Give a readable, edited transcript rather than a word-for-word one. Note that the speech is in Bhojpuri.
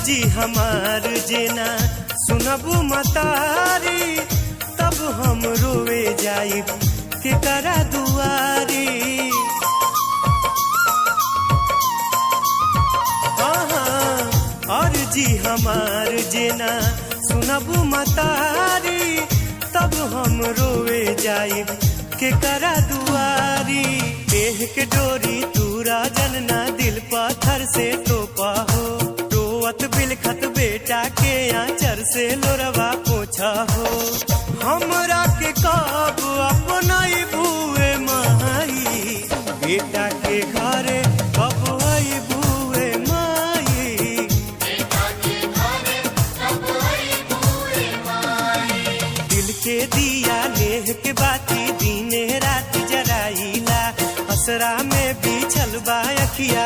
जी हमार जेना सुनबू मतारी, तब हम रोवे जाइब के करा दुआरी। और जी हमार जेना सुनबू मतारी, तब हम रोवे जाइब के करा दुआरी। देह के डोरी तूरा जनना दिल पत्थर से तोपा हो, रोवत बिलखत बेटा के आंचर से लोरवा पोछा हो। हमरा के कब अपना बुए माई, बेटा के घरे कब आई बुए माई, बेटा के घरे कब आई बुए माई। दिल के दिया लेह के बाती दीने रात जराइला, असरा में बिछल बा अखिया